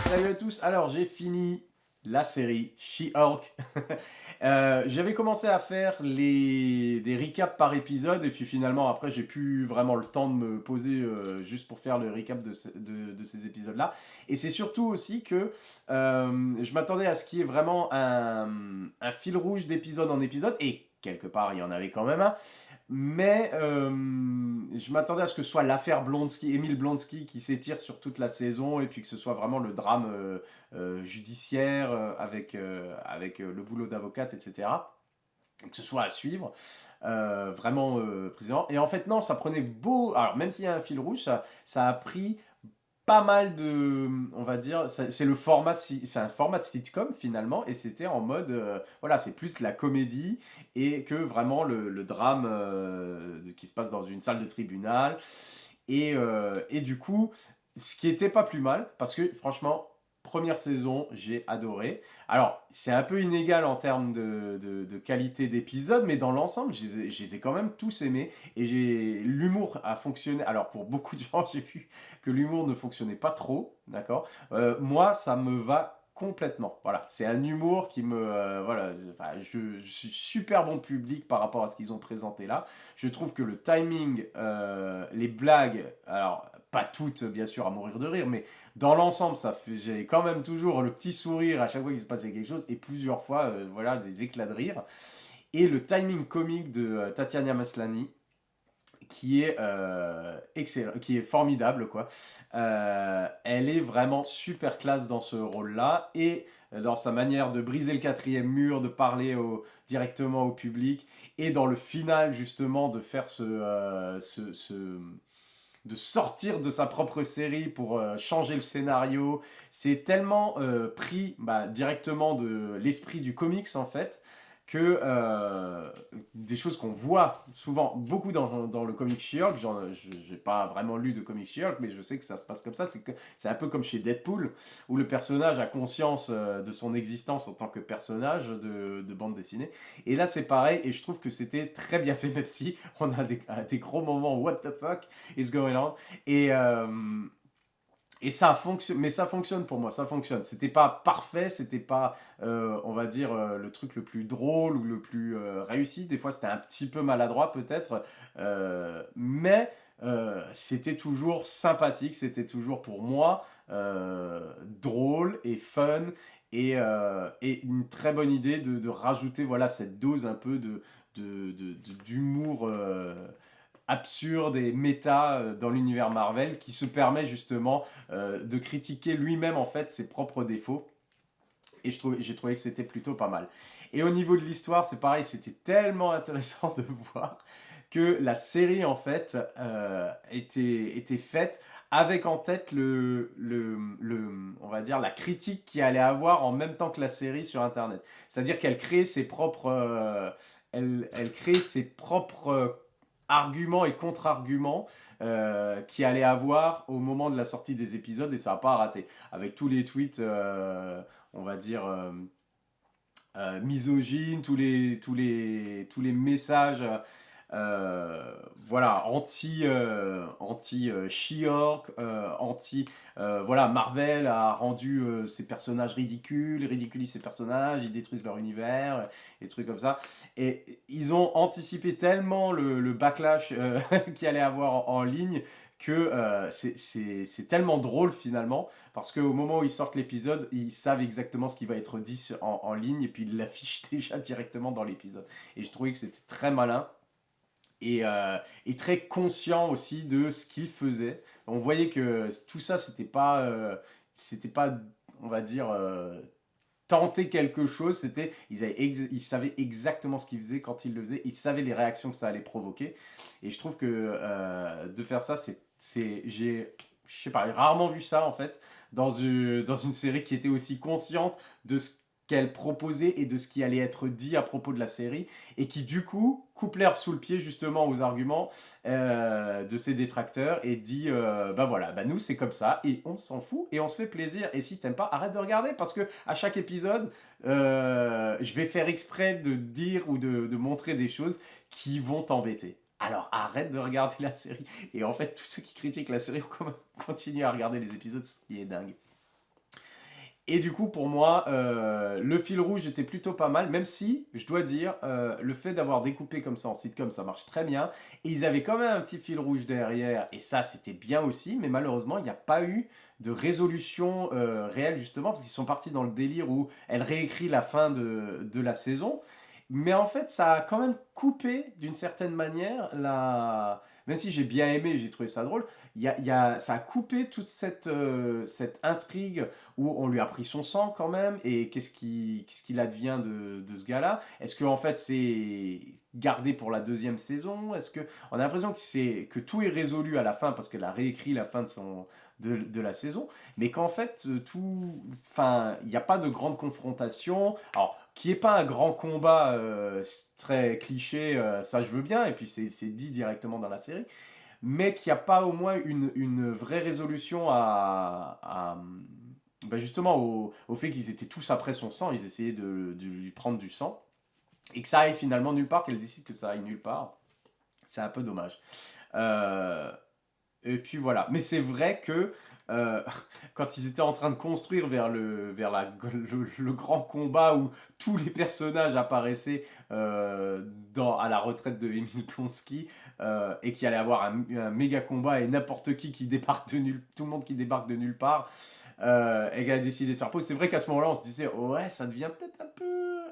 Salut à tous, alors j'ai fini la série She-Hulk. J'avais commencé à faire des recaps par épisode et puis finalement après j'ai plus vraiment le temps de me poser juste pour faire le recap de ces épisodes-là. Et c'est surtout aussi que je m'attendais à ce qu'il y ait vraiment un fil rouge d'épisode en épisode et quelque part il y en avait quand même un. Mais je m'attendais à ce que ce soit l'affaire Blonsky, Émile Blonsky qui s'étire sur toute la saison et puis que ce soit vraiment le drame judiciaire avec le boulot d'avocate, etc. Et que ce soit à suivre, vraiment président. Et en fait, non, ça prenait beau. Alors, même s'il y a un fil rouge, ça a pris pas mal de, on va dire, c'est le format, c'est un format de sitcom finalement, et c'était en mode, voilà, c'est plus de la comédie et que vraiment le drame qui se passe dans une salle de tribunal. Et du coup, ce qui était pas plus mal, parce que franchement, première saison, j'ai adoré. Alors, c'est un peu inégal en termes de qualité d'épisode, mais dans l'ensemble, je les ai quand même tous aimés. Et l'humour a fonctionné. Alors, pour beaucoup de gens, j'ai vu que l'humour ne fonctionnait pas trop, d'accord. Moi, ça me va complètement. Voilà, c'est un humour qui me, voilà, enfin, je suis super bon public par rapport à ce qu'ils ont présenté là. Je trouve que le timing, les blagues, alors pas toutes bien sûr à mourir de rire, mais dans l'ensemble, j'ai quand même toujours le petit sourire à chaque fois qu'il se passait quelque chose et plusieurs fois, voilà, des éclats de rire. Et le timing comique de Tatiana Maslany, qui est excellent, qui est formidable quoi. Elle est vraiment super classe dans ce rôle-là et dans sa manière de briser le quatrième mur, de parler directement au public et dans le final justement de faire de sortir de sa propre série pour changer le scénario. C'est tellement pris directement de l'esprit du comics en fait que des choses qu'on voit souvent beaucoup dans le comic She-Hulk. Je n'ai pas vraiment lu de comic She-Hulk, mais je sais que ça se passe comme ça. C'est un peu comme chez Deadpool, où le personnage a conscience de son existence en tant que personnage de bande dessinée. Et là, c'est pareil, et je trouve que c'était très bien fait, même si on a des gros moments what the fuck is going on. Et, euh, et ça fonctionne, mais ça fonctionne pour moi, ça fonctionne. C'était pas parfait, c'était pas, on va dire, le truc le plus drôle ou le plus réussi. Des fois, c'était un petit peu maladroit peut-être, mais c'était toujours sympathique, c'était toujours pour moi drôle et fun et une très bonne idée de rajouter voilà cette dose un peu d'humour absurde et méta dans l'univers Marvel qui se permet justement de critiquer lui-même en fait ses propres défauts. Et j'ai trouvé que c'était plutôt pas mal. Et au niveau de l'histoire, c'est pareil, c'était tellement intéressant de voir que la série en fait était faite avec en tête on va dire la critique qu'il allait avoir en même temps que la série sur internet. C'est-à-dire qu'elle crée ses propres elle crée ses propres arguments et contre-arguments qu'il allait avoir au moment de la sortie des épisodes et ça n'a pas raté. Avec tous les tweets, on va dire, misogynes, tous les messages voilà, anti She-Hulk, voilà, Marvel a rendu ses personnages ridicules, ils ridiculisent ses personnages, ils détruisent leur univers, et trucs comme ça. Et ils ont anticipé tellement le backlash qu'il allait avoir en ligne que c'est tellement drôle finalement parce qu'au moment où ils sortent l'épisode ils savent exactement ce qui va être dit en ligne et puis ils l'affichent déjà directement dans l'épisode et j'ai trouvé que c'était très malin et très conscient aussi de ce qu'il faisait. On voyait que tout ça, c'était pas, on va dire, tenter quelque chose. Ils savaient exactement ce qu'ils faisaient quand ils le faisaient. Ils savaient les réactions que ça allait provoquer. Et je trouve que de faire ça, je sais pas, rarement vu ça en fait dans une série qui était aussi consciente de ce qu'elle proposait et de ce qui allait être dit à propos de la série et qui du coup coupe l'herbe sous le pied justement aux arguments de ses détracteurs et dit bah voilà, bah nous c'est comme ça et on s'en fout et on se fait plaisir et si t'aimes pas arrête de regarder parce que à chaque épisode je vais faire exprès de dire ou de montrer des choses qui vont t'embêter. Alors arrête de regarder la série. Et en fait, tous ceux qui critiquent la série ont quand même continué à regarder les épisodes, ce qui est dingue. Et du coup, pour moi, le fil rouge était plutôt pas mal, même si, je dois dire, le fait d'avoir découpé comme ça en sitcom, ça marche très bien. Et ils avaient quand même un petit fil rouge derrière, et ça, c'était bien aussi, mais malheureusement, il n'y a pas eu de résolution réelle, justement, parce qu'ils sont partis dans le délire où elle réécrit la fin de la saison. Mais en fait, ça a quand même coupé, d'une certaine manière, la... Même si j'ai bien aimé, j'ai trouvé ça drôle, ça a coupé toute cette intrigue où on lui a pris son sang quand même, et qu'est-ce qu'il advient de ce gars-là? Est-ce que en fait c'est gardé pour la deuxième saison? Est-ce que on a l'impression que tout est résolu à la fin parce qu'elle a réécrit la fin de la saison, mais qu'en fait enfin, il n'y a pas de grande confrontation. Alors, qui est pas un grand combat très cliché, ça je veux bien, et puis c'est dit directement dans la série, mais qu'il n'y a pas au moins une vraie résolution bah, justement au fait qu'ils étaient tous après son sang, ils essayaient de lui prendre du sang, et que ça aille finalement nulle part, qu'elle décide que ça aille nulle part. C'est un peu dommage. Euh, et puis voilà. Mais c'est vrai que euh, quand ils étaient en train de construire le grand combat où tous les personnages apparaissaient à la retraite de Emile Plonsky, et qu'il allait avoir un méga combat et n'importe qui débarque tout le monde qui débarque de nulle part, et qu'elle a décidé de faire pause. C'est vrai qu'à ce moment-là, on se disait, ouais, ça devient peut-être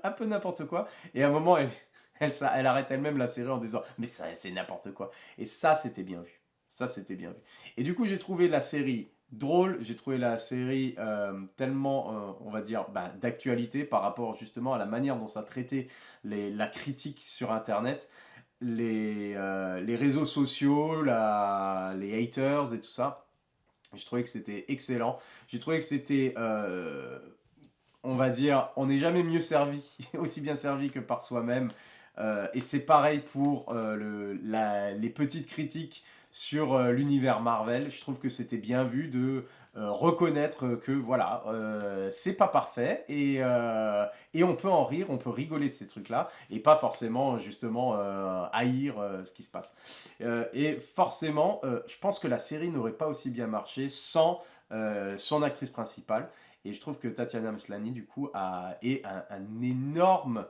un peu n'importe quoi. Et à un moment, elle arrête elle-même la série en disant, mais ça, c'est n'importe quoi. Et ça, c'était bien vu. Ça, c'était bien vu. Et du coup, j'ai trouvé la série drôle, j'ai trouvé la série tellement, on va dire, bah, d'actualité par rapport justement à la manière dont ça traitait la critique sur Internet, les réseaux sociaux, les haters et tout ça. J'ai trouvé que c'était excellent. J'ai trouvé que c'était, on va dire, on n'est jamais mieux servi, aussi bien servi que par soi-même. Et c'est pareil pour les petites critiques sur l'univers Marvel. Je trouve que c'était bien vu de reconnaître que voilà, c'est pas parfait, et on peut en rire, on peut rigoler de ces trucs-là, et pas forcément justement haïr ce qui se passe. Et forcément, je pense que la série n'aurait pas aussi bien marché sans son actrice principale. Et je trouve que Tatiana Maslany, du coup, est un énorme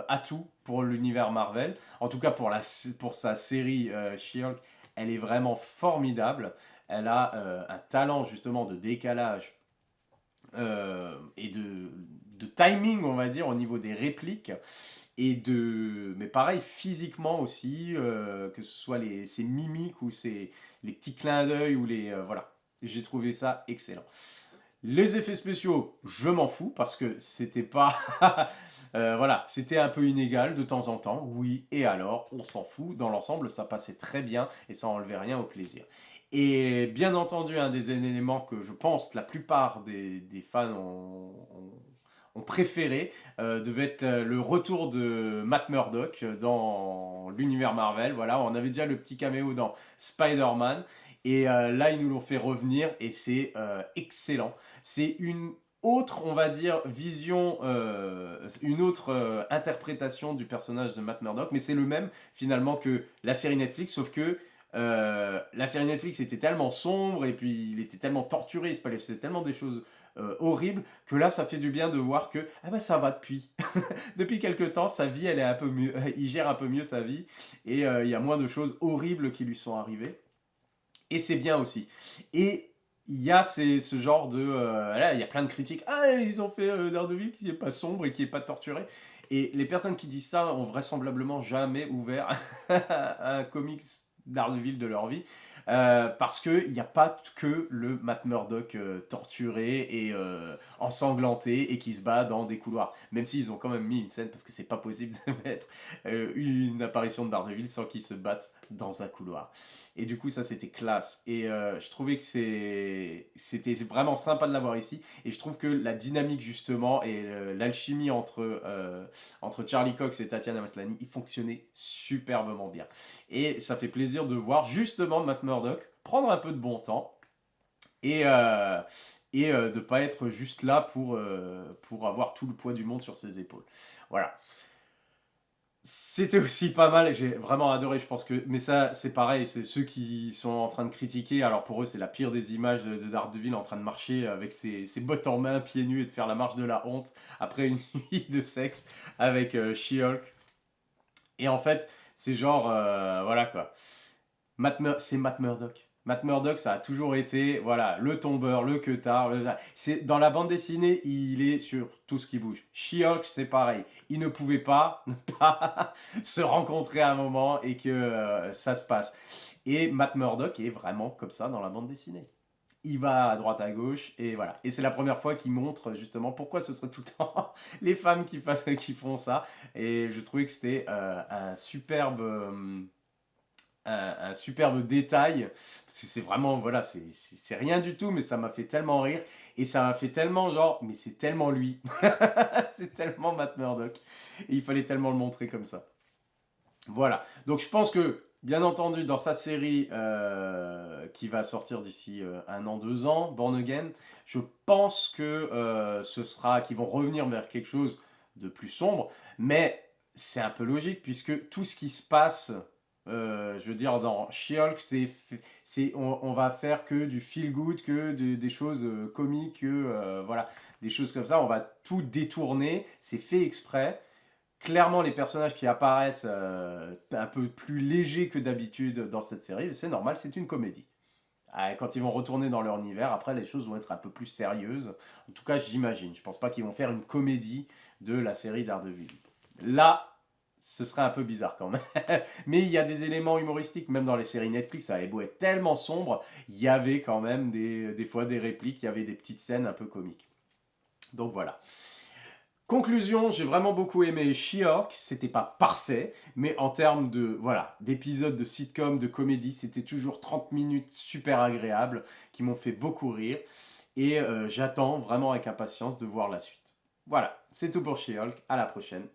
atout pour l'univers Marvel. En tout cas, pour sa série She-Hulk, elle est vraiment formidable. Elle a un talent, justement, de décalage et de timing, on va dire, au niveau des répliques. Mais pareil, physiquement aussi, que ce soit ses mimiques ou les petits clins d'œil ou voilà. J'ai trouvé ça excellent. Les effets spéciaux, je m'en fous parce que c'était pas. Voilà, c'était un peu inégal de temps en temps, oui, et alors, on s'en fout. Dans l'ensemble, ça passait très bien et ça enlevait rien au plaisir. Et bien entendu, un des éléments que je pense que la plupart des fans ont préféré devait être le retour de Matt Murdock dans l'univers Marvel. Voilà, on avait déjà le petit caméo dans Spider-Man. Et là, ils nous l'ont fait revenir et c'est excellent. C'est une autre, on va dire, vision, une autre interprétation du personnage de Matt Murdock, mais c'est le même finalement que la série Netflix, sauf que la série Netflix était tellement sombre et puis il était tellement torturé, il se passait tellement des choses horribles que là, ça fait du bien de voir que ah ben, ça va depuis quelques temps, sa vie, elle est un peu mieux, il gère un peu mieux sa vie et il y a moins de choses horribles qui lui sont arrivées. Et c'est bien aussi. Et il y a ce genre de... là, il y a plein de critiques. Ah, ils ont fait Daredevil qui n'est pas sombre et qui n'est pas torturé. Et les personnes qui disent ça ont vraisemblablement jamais ouvert un comics Daredevil de leur vie. Parce qu'il n'y a pas que le Matt Murdock torturé et ensanglanté et qui se bat dans des couloirs. Même s'ils ont quand même mis une scène, parce que c'est pas possible de mettre une apparition de Daredevil sans qu'il se batte dans un couloir. Et du coup, ça, c'était classe. Et je trouvais que c'était vraiment sympa de l'avoir ici. Et je trouve que la dynamique, justement, et l'alchimie entre Charlie Cox et Tatiana Maslany, il fonctionnait superbement bien. Et ça fait plaisir de voir, justement, Matt Murdock prendre un peu de bon temps et de ne pas être juste là pour avoir tout le poids du monde sur ses épaules. Voilà. C'était aussi pas mal, j'ai vraiment adoré, je pense que... Mais ça, c'est pareil, c'est ceux qui sont en train de critiquer, alors pour eux, c'est la pire des images de Daredevil en train de marcher avec ses bottes en main, pieds nus, et de faire la marche de la honte après une nuit de sexe avec She-Hulk. Et en fait, c'est genre, voilà quoi. C'est Matt Murdock. Matt Murdock, ça a toujours été, voilà, le tombeur, le queutard. C'est dans la bande dessinée, il est sur tout ce qui bouge. She-Hulk, c'est pareil. Il ne pouvait pas ne pas se rencontrer à un moment et que ça se passe. Et Matt Murdock est vraiment comme ça dans la bande dessinée. Il va à droite à gauche et voilà. Et c'est la première fois qu'il montre justement pourquoi ce serait tout le temps les femmes qui font ça. Et je trouvais que c'était un superbe détail, parce que c'est vraiment, voilà, c'est rien du tout, mais ça m'a fait tellement rire, et ça m'a fait tellement genre, mais c'est tellement lui, c'est tellement Matt Murdock, et il fallait tellement le montrer comme ça. Voilà, donc je pense que, bien entendu, dans sa série qui va sortir d'ici 1 an, 2 ans, Born Again, je pense que qu'ils vont revenir vers quelque chose de plus sombre, mais c'est un peu logique, puisque tout ce qui se passe je veux dire, dans She-Hulk, on va faire que du feel good, des choses comiques, voilà, des choses comme ça. On va tout détourner. C'est fait exprès. Clairement, les personnages qui apparaissent un peu plus légers que d'habitude dans cette série, c'est normal, c'est une comédie. Quand ils vont retourner dans leur univers, après, les choses vont être un peu plus sérieuses. En tout cas, j'imagine. Je pense pas qu'ils vont faire une comédie de la série Daredevil. Là, ce serait un peu bizarre quand même. Mais il y a des éléments humoristiques, même dans les séries Netflix, ça avait beau être tellement sombre, il y avait quand même des fois des répliques, il y avait des petites scènes un peu comiques. Donc voilà. Conclusion, j'ai vraiment beaucoup aimé She-Hulk, c'était pas parfait, mais en termes de voilà, d'épisodes de sitcom, de comédie, c'était toujours 30 minutes super agréables qui m'ont fait beaucoup rire et j'attends vraiment avec impatience de voir la suite. Voilà, c'est tout pour She-Hulk, à la prochaine.